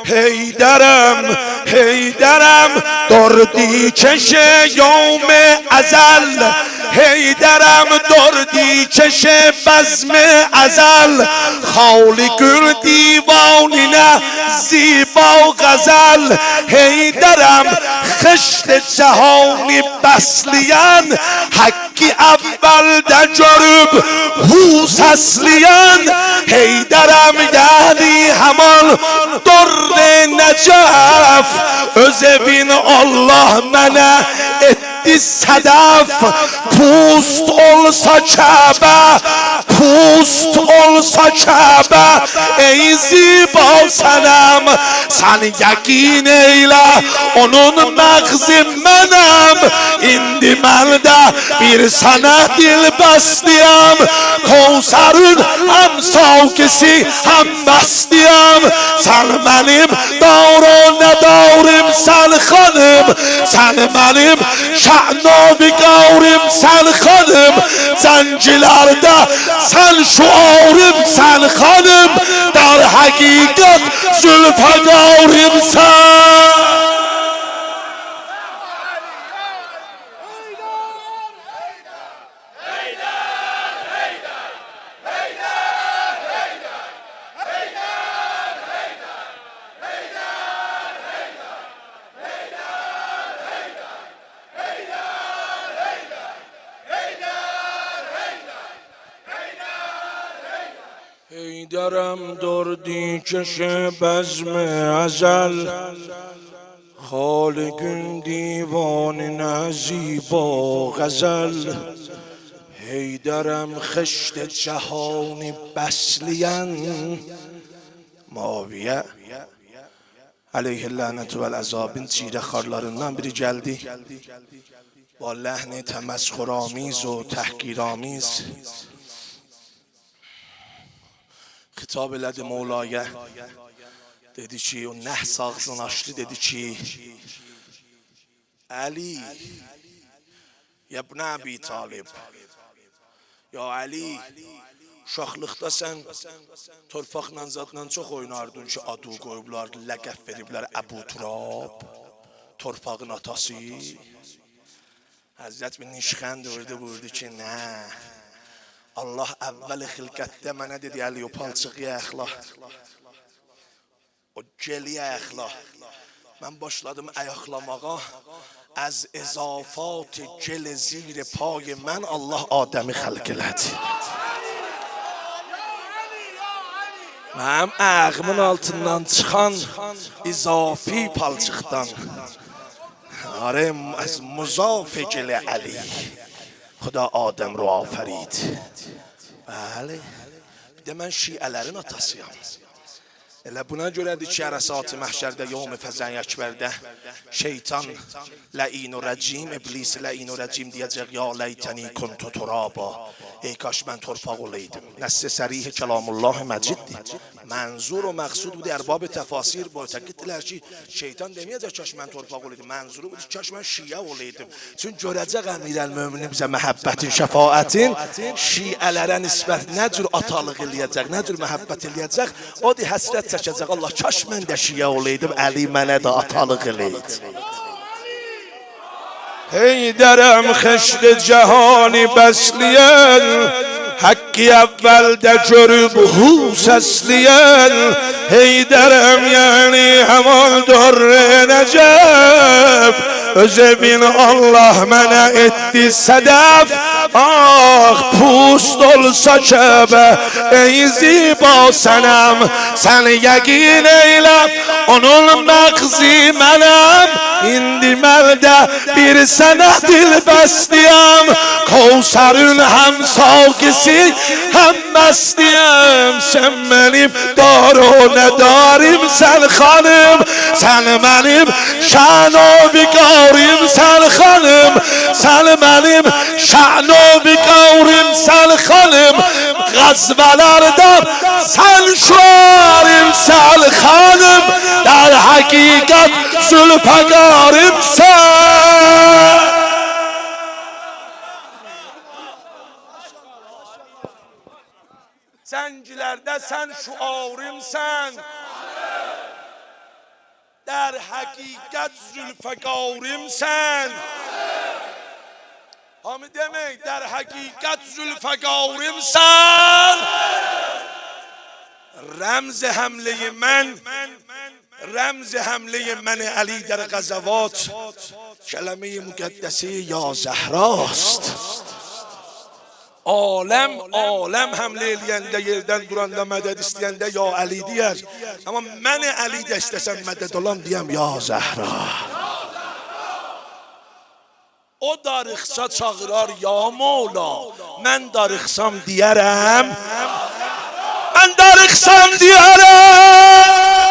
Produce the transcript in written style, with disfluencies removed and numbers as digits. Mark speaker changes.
Speaker 1: حیدرم حیدرم دردی چش یوم ازل، حیدرم دردی چش بزم ازل، خالی گل دیوانینه زیبا غزل، حیدرم خشت جهانی بسلیان، حکی اول دجرب هوس اصلیان، حیدرم یعنی همان در نجف، özevin Allah mənə etdi sədəf، pust olsa Kəbə، pust olsa Kəbə، ey ziba sənəm sən yəqin eylə onun məğzi mənəm، indi mən də bir sənə dil bəsliyəm، Kevsərün həm savkisi həm məstiyəm، sən mənim dar ندارم سن خانم، سن منیم شعنابی گوریم سن خانم، زنجیلرده سن شعاریم سن خانم، در حقیقت زلفقاریم سن. حیدرم دردی چش بزم ازل، خال گل دیوان زیبا غزل، حیدرم خشت جهانی بسلیان. Muaviye aleyhi lənət və əzabın çiyrəxarlarından biri gəldi. با لحن تمسخرآمیز و تحقیرآمیز خطاب elədi Mevlaya. Dedi ki, o nəhs ağzını açdı, dedi ki, Ali, ya ibn Abi Talib, ya Ali, uşaqlıqda sən torpaqla zadla çox oynardın ki, adı qoyublar, ləqəb veriblər Əbu Turab, torpağın atası. Həzrət bin Nişxənd vurdu ki, nə? Allah əvvəl xilqətdə mənə dedi, Əli, o palçıqıya əxla, o geliyə əxla. Mən başladım ayaqlamağa, az izafat gel zir pay mən Allah Adəmi xəlq elədi. Mənim ayağımın altından çıxan izafi palçıqdan, از مضاف گل علی خدا آدم رو آفرید. بله de mən şiələrin atasıyam. Elə buna görədir ki, ərəsat-ı məhşərdə, yevm fəzən əkbərdə şeytan lə'in-u rəcim, iblis lə'in-u rəcim deyəcək, ya ləytəni kuntu turaba, ey kaş mən torpaq olaydım. Nəsr sərih kəlamullah məciddir. Mənzur و məqsud budur, ərbab təfasir mütəqqiddilər ki, şeytan deməyəcək kaş mən torpaq olaydım. Mənzuru budur, kaş mən şiə olaydım. Çünki görəcək əmirəl-möminin bizə məhəbbətin, şəfaətin şiələrə nisbət nə cür atalıq eləyəcək, nə cür məhəbbət eləyəcək. O da həsrət çəkəcək, Allah kaş mən də şiə olaydım, Əli mənə də atalıq eləydi. Heydərəm xəşd cəhani bəsliyən, Hakkı evvelde görüp hu sesleyen, Heydərəm yani hemal dörre necef, Özevin Allah mənə etdi sədəf, Ah pust olsa Kəbə, ey ziba sənəm, Sən yəqin eylə onun məqzi mənəm, İndi məldə bir sənə dil bəsliyəm, Kevsərün həm saqisi həm məstiyəm, Sən mənim dar o nədarim sən xanım, Sən mənim şənavi qavrim sən xanım, Sən mənim şənavi qavrim sən xanım, Qəzbələrdə sən şuarim sən xanım, Dar həqiqət zülfəqarim sən. Zəncilərdə sən şuarim sən, در حقیقت زلفقارımsan. Hamı demek در حقیقت زلفقارımsan. رمز حمله من علی در غزوات کلمه مقدسه یا زهراست. عالم حمله eləyəndə yerdən duranda mədəd istəyəndə ya Ali deyər. Amma mən Ali də istəsəm mədəd olam deyəm ya Zəhra. O darıxsa çağırar ya Mevla. Mən darıxsam deyərəm. Mən darıxsam deyərəm.